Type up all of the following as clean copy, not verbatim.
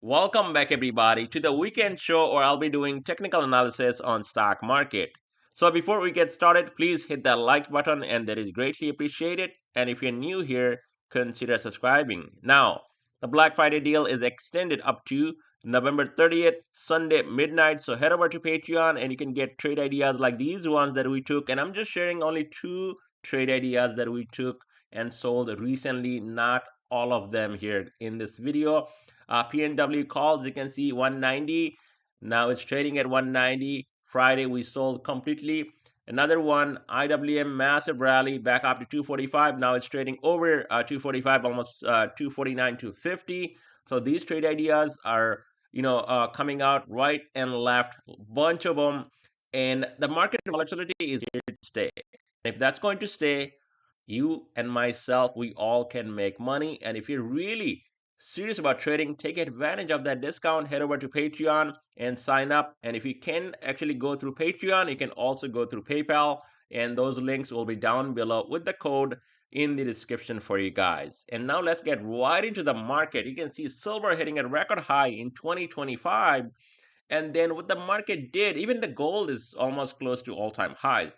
Welcome back everybody to the weekend show where I'll be doing technical analysis on stock market. So before we get started, please hit that like button and that is greatly appreciated. And if you're new here, consider subscribing. Now, the Black Friday deal is extended up to November 30th, Sunday midnight. So head over to Patreon and you can get trade ideas like these ones that we took. And I'm just sharing only two trade ideas that we took and sold recently, not all of them here in this video. PNW calls, you can see 190. Now it's trading at 190. Friday we sold completely. Another one, IWM massive rally back up to 245. Now it's trading over 245, almost 249, 250. So these trade ideas are coming out right and left, bunch of them, and the market volatility is here to stay. If that's going to stay, you and myself, we all can make money. And if you're really serious about trading, take advantage of that discount. Head over to Patreon and sign up. And if you can actually go through Patreon, you can also go through PayPal. And those links will be down below with the code in the description for you guys. And now let's get right into the market. You can see silver hitting a record high in 2025. And then what the market did, even the gold is almost close to all-time highs.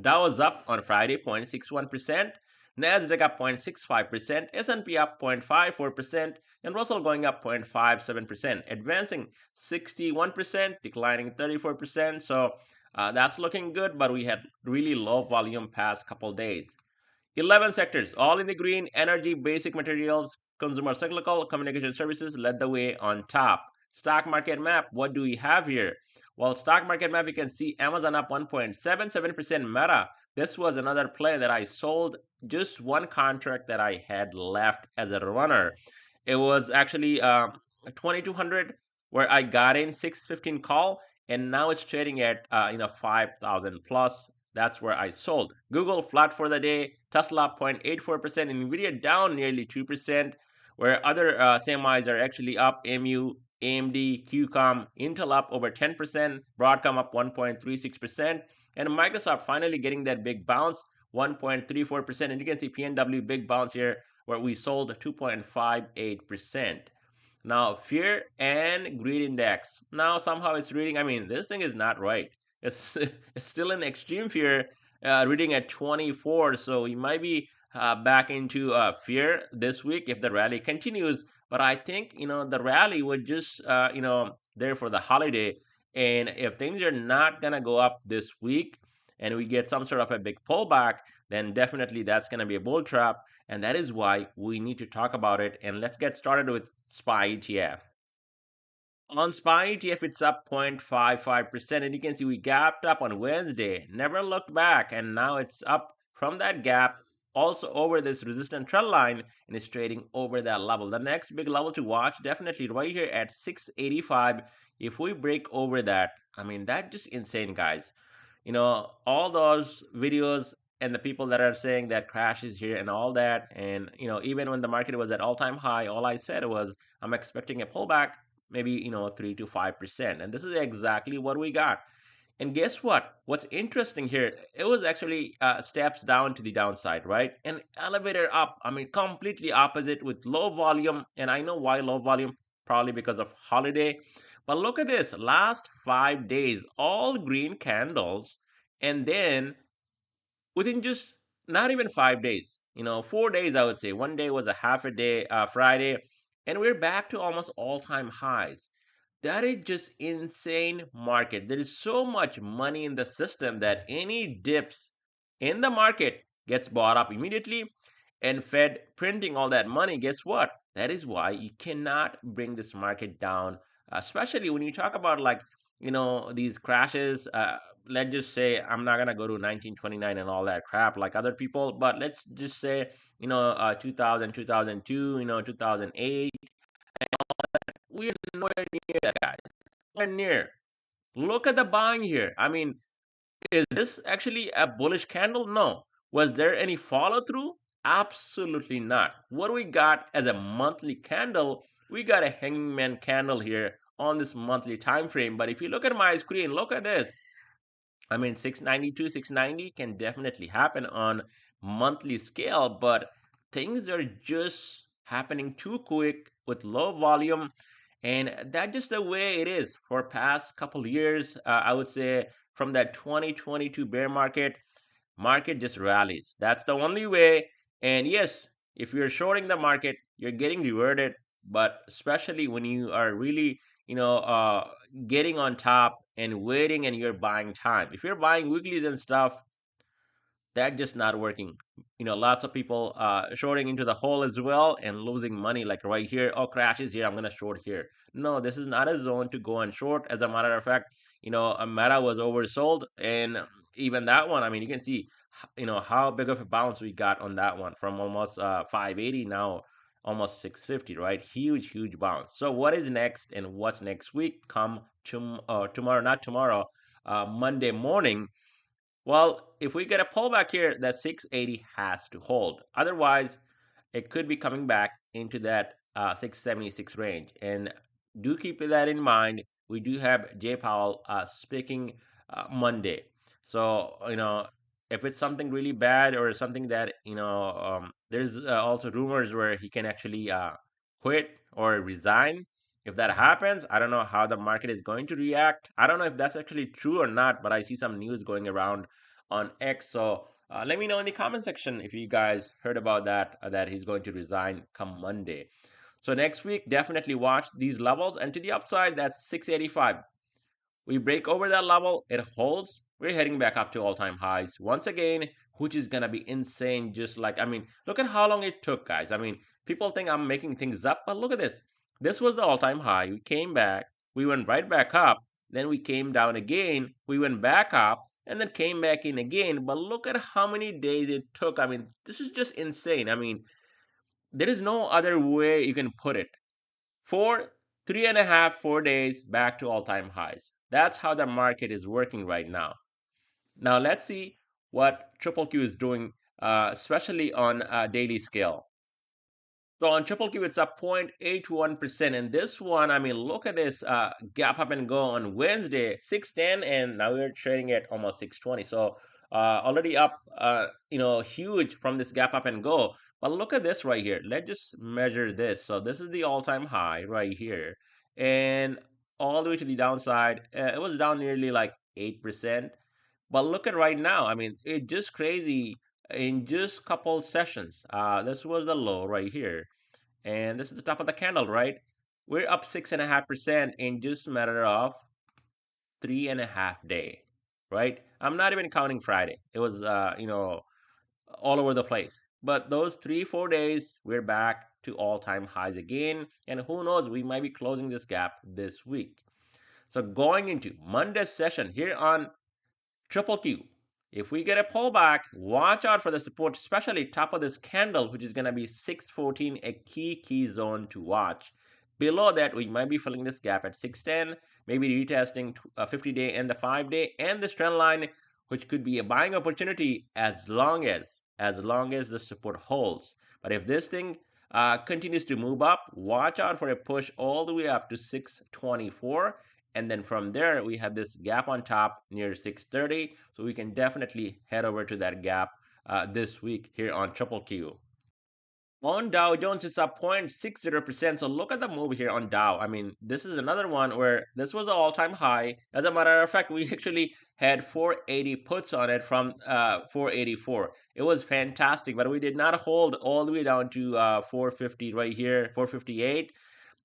Dow was up on Friday 0.61%, Nasdaq up 0.65%, S&P up 0.54%, and Russell going up 0.57%, advancing 61%, declining 34%. So that's looking good, but we had really low volume past couple days. 11 sectors, all in the green: energy, basic materials, consumer cyclical, communication services led the way on top. Stock market map, what do we have here? Well, stock market map, you can see Amazon up 1.77%. Meta, this was another play that I sold, just one contract that I had left as a runner. It was actually 2200 where I got in 615 call, and now it's trading at 5000 plus. That's where I sold. Google flat for the day, Tesla 0.84%, Nvidia down nearly 2%, where other semis are actually up: MU, AMD, QCOM, Intel up over 10%, Broadcom up 1.36%, and Microsoft finally getting that big bounce, 1.34%. And you can see PNW big bounce here where we sold 2.58%. Now, fear and greed index. Now, somehow it's reading. I mean, this thing is not right. It's, it's still in extreme fear, reading at 24. So we might be back into fear this week if the rally continues. But I think, the rally was just, there for the holiday. And if things are not going to go up this week and we get some sort of a big pullback, then definitely that's going to be a bull trap. And that is why we need to talk about it. And let's get started with SPY ETF. On SPY ETF, it's up 0.55%, and you can see we gapped up on Wednesday, never looked back, and now it's up from that gap, also over this resistance trend line, and it's trading over that level. The next big level to watch, definitely right here at 685. If we break over that, I mean, that's just insane, guys. All those videos and the people that are saying that crash is here and all that, and even when the market was at all-time high, all I said was I'm expecting a pullback, maybe 3 to 5%, and this is exactly what we got. And guess what? What's interesting here, it was actually steps down to the downside, right? And elevator up, I mean, completely opposite with low volume. And I know why low volume, probably because of holiday. But look at this, last 5 days, all green candles. And then within just not even 5 days, 4 days, I would say. One day was a half a day, Friday, and we're back to almost all-time highs. That is just insane market. There is so much money in the system that any dips in the market gets bought up immediately, and Fed printing all that money, guess what? That is why you cannot bring this market down, especially when you talk about, like, these crashes. Let's just say I'm not gonna go to 1929 and all that crap like other people, but let's just say 2000, 2002, 2008. We're nowhere near that, guys. Nowhere near. Look at the buying here. I mean, is this actually a bullish candle? No. Was there any follow through? Absolutely not. What we got as a monthly candle, we got a hangman candle here on this monthly time frame. But if you look at my screen, look at this. I mean, 692, 690 can definitely happen on monthly scale, but things are just happening too quick with low volume. And that's just the way it is for past couple years. I would say from that 2022 bear market just rallies. That's the only way. And yes, if you're shorting the market, you're getting rewarded. But especially when you are really, you know, getting on top and waiting and you're buying time. If you're buying weeklies and stuff, that just not working. Lots of people shorting into the hole as well and losing money, like right here. Oh, crashes here, I'm gonna short here. No, this is not a zone to go and short. As a matter of fact, a Meta was oversold, and even that one, I mean, you can see how big of a bounce we got on that one, from almost 580 now almost 650, right? Huge bounce. So what is next, and what's next week? Come tomorrow, not tomorrow, Monday morning. Well, if we get a pullback here, that 680 has to hold. Otherwise, it could be coming back into that 676 range. And do keep that in mind. We do have Jay Powell speaking Monday. So, if it's something really bad or something that, there's also rumors where he can actually quit or resign. If that happens, I don't know how the market is going to react. I don't know if that's actually true or not, but I see some news going around on X. So let me know in the comment section if you guys heard about that he's going to resign come Monday. So next week, definitely watch these levels. And to the upside, that's 685. We break over that level, it holds. We're heading back up to all-time highs once again, which is gonna be insane. Just like, I mean, look at how long it took, guys. I mean, people think I'm making things up, but look at this. This was the all-time high. We came back, we went right back up, then we came down again, we went back up, and then came back in again. But look at how many days it took. I mean, this is just insane. I mean, there is no other way you can put it. For 3.5, 4 days back to all time highs. That's how the market is working right now. Now, let's see what Triple Q is doing, especially on a daily scale. So on Triple Q, it's up 0.81%. And this one, I mean, look at this gap up and go on Wednesday, 610, and now we're trading at almost 620. So already up, huge from this gap up and go. But look at this right here. Let's just measure this. So this is the all-time high right here. And all the way to the downside, it was down nearly like 8%. But look at right now. I mean, it's just crazy in just couple sessions. This was the low right here, and this is the top of the candle, right? We're up 6.5% in just a matter of 3.5 day, right? I'm not even counting Friday. It was, all over the place. But those 3, 4 days, we're back to all-time highs again. And who knows, we might be closing this gap this week. So going into Monday's session here on Triple Q. If we get a pullback, watch out for the support, especially top of this candle, which is going to be 614, a key zone to watch. Below that, we might be filling this gap at 610, maybe retesting a 50-day and the 5-day and this trend line, which could be a buying opportunity as long as the support holds. But if this thing continues to move up, watch out for a push all the way up to 624, and then from there we have this gap on top near 630, so we can definitely head over to that gap this week here on Triple Q. On Dow Jones, it's up 0.60%. So look at the move here on Dow. I mean, this is another one where this was the all-time high. As a matter of fact, we actually had 480 puts on it from 484. It was fantastic, but we did not hold all the way down to 450 right here, 458.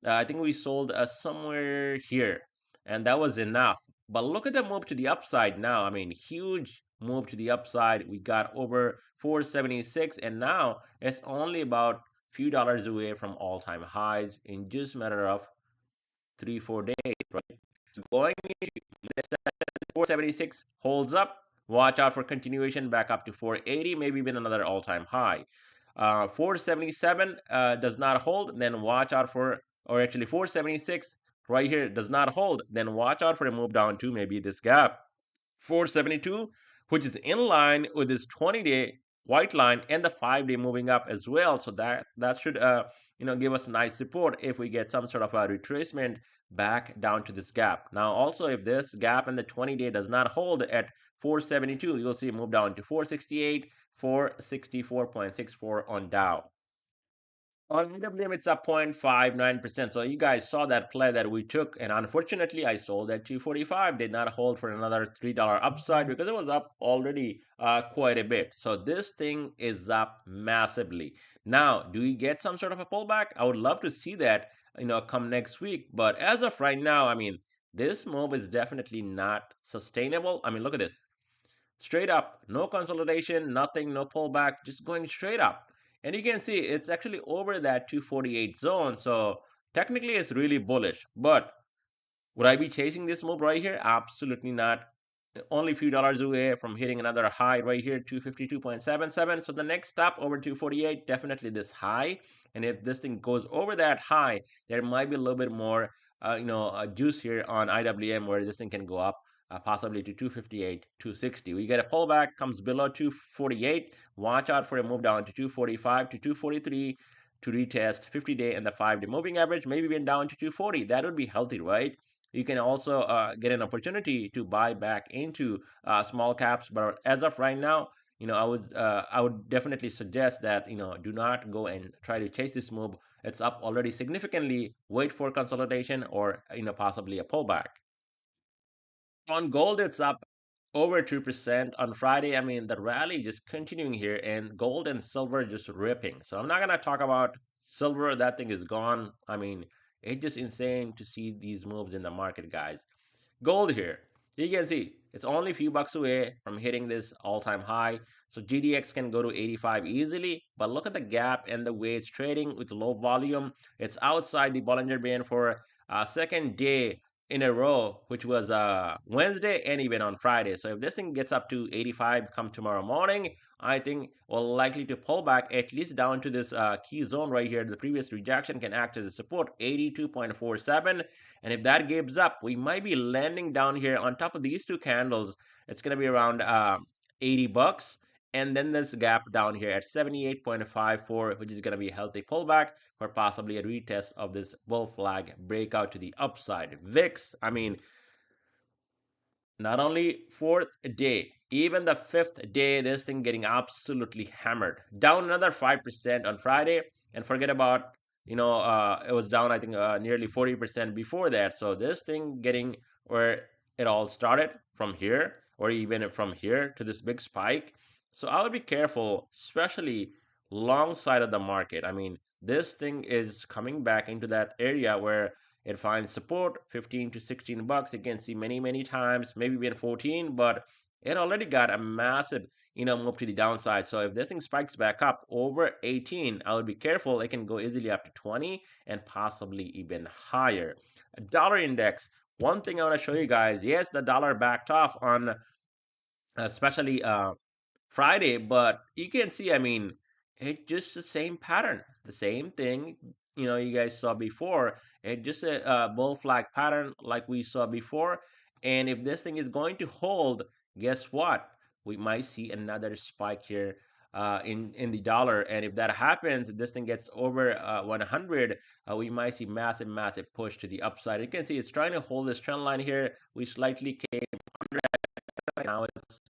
I think we sold somewhere here, and that was enough. But look at the move to the upside now. I mean, huge move to the upside. We got over 476, and now it's only about few dollars away from all-time highs in just a matter of 3, 4 days, right? So going into 476 holds up. Watch out for continuation back up to 480, maybe even another all-time high. 477 does not hold, then watch out for, or actually 476 right here does not hold, then watch out for a move down to maybe this gap. 472, which is in line with this 20-day white line and the 5-day moving up as well. So that should give us nice support if we get some sort of a retracement back down to this gap. Now also, if this gap in the 20-day does not hold at 472, you'll see it move down to 468, 464.64 on Dow. On AWM, it's up 0.59%. So you guys saw that play that we took, and unfortunately, I sold at 245. Did not hold for another $3 upside because it was up already quite a bit. So this thing is up massively. Now, do we get some sort of a pullback? I would love to see that, come next week. But as of right now, I mean, this move is definitely not sustainable. I mean, look at this. Straight up, no consolidation, nothing, no pullback, just going straight up. And you can see it's actually over that 248 zone. So technically it's really bullish. But would I be chasing this move right here? Absolutely not. Only a few dollars away from hitting another high right here, 252.77. So the next stop over 248, definitely this high. And if this thing goes over that high, there might be a little bit more, juice here on IWM where this thing can go up. Possibly to 258, 260. We get a pullback, comes below 248. Watch out for a move down to 245 to 243 to retest 50-day and the 5-day moving average. Maybe even down to 240. That would be healthy, right? You can also get an opportunity to buy back into small caps. But as of right now, I would definitely suggest that do not go and try to chase this move. It's up already significantly. Wait for consolidation or possibly a pullback. On gold, it's up over 2% on Friday. I mean, the rally just continuing here, and gold and silver just ripping. So I'm not gonna talk about silver. That thing is gone. I mean, it's just insane to see these moves in the market, guys. Gold here. You can see it's only a few bucks away from hitting this all-time high. So GDX can go to 85 easily, but look at the gap and the way it's trading with low volume. It's outside the Bollinger Band for a second day in a row, which was Wednesday and even on Friday. So if this thing gets up to 85 come tomorrow morning, I think we're likely to pull back at least down to this key zone right here. The previous rejection can act as a support, 82.47. And if that gives up, we might be landing down here on top of these two candles. It's going to be around 80 bucks. And then there's a gap down here at 78.54, which is going to be a healthy pullback or possibly a retest of this bull flag breakout to the upside. VIX, I mean, not only fourth day, even the fifth day, this thing getting absolutely hammered. Down another 5% on Friday, and forget about it was down I think nearly 40% before that. So this thing getting where it all started from here, or even from here to this big spike. So I would be careful, especially long side of the market. I mean, this thing is coming back into that area where it finds support 15 to 16 bucks. You can see many times, maybe even 14, but it already got a massive, move to the downside. So if this thing spikes back up over 18, I would be careful. It can go easily up to 20 and possibly even higher. Dollar index. One thing I want to show you guys. Yes, the dollar backed off on especially Friday, but you can see, I mean, it's just the same pattern, the same thing, you guys saw before. It's just a bull flag pattern like we saw before. And if this thing is going to hold, guess what? We might see another spike here in the dollar. And if that happens, this thing gets over 100, we might see massive push to the upside. You can see it's trying to hold this trend line here. We slightly came now. It's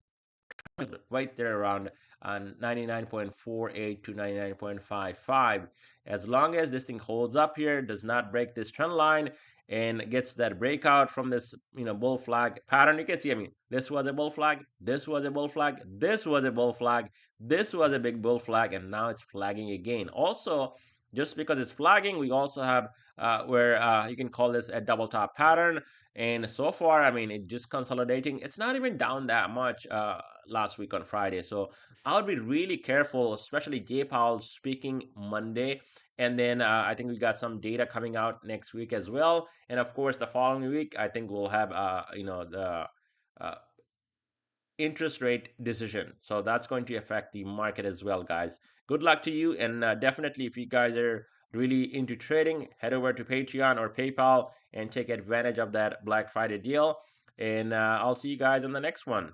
right there around 99.48 to 99.55. As long as this thing holds up here, does not break this trend line, and gets that breakout from this bull flag pattern. You can see, I mean, this was a bull flag, this was a bull flag, this was a bull flag, this was a big bull flag, and now it's flagging again. Also, just because it's flagging, we also have where you can call this a double top pattern. And so far, I mean, it just consolidating. It's not even down that much last week on Friday. So I would be really careful, especially Jay Powell speaking Monday. And then I think we got some data coming out next week as well. And of course, the following week, I think we'll have, the uh, interest rate decision. So that's going to affect the market as well, guys. Good luck to you. And definitely, if you guys are really into trading, head over to Patreon or PayPal and take advantage of that Black Friday deal. And I'll see you guys on the next one.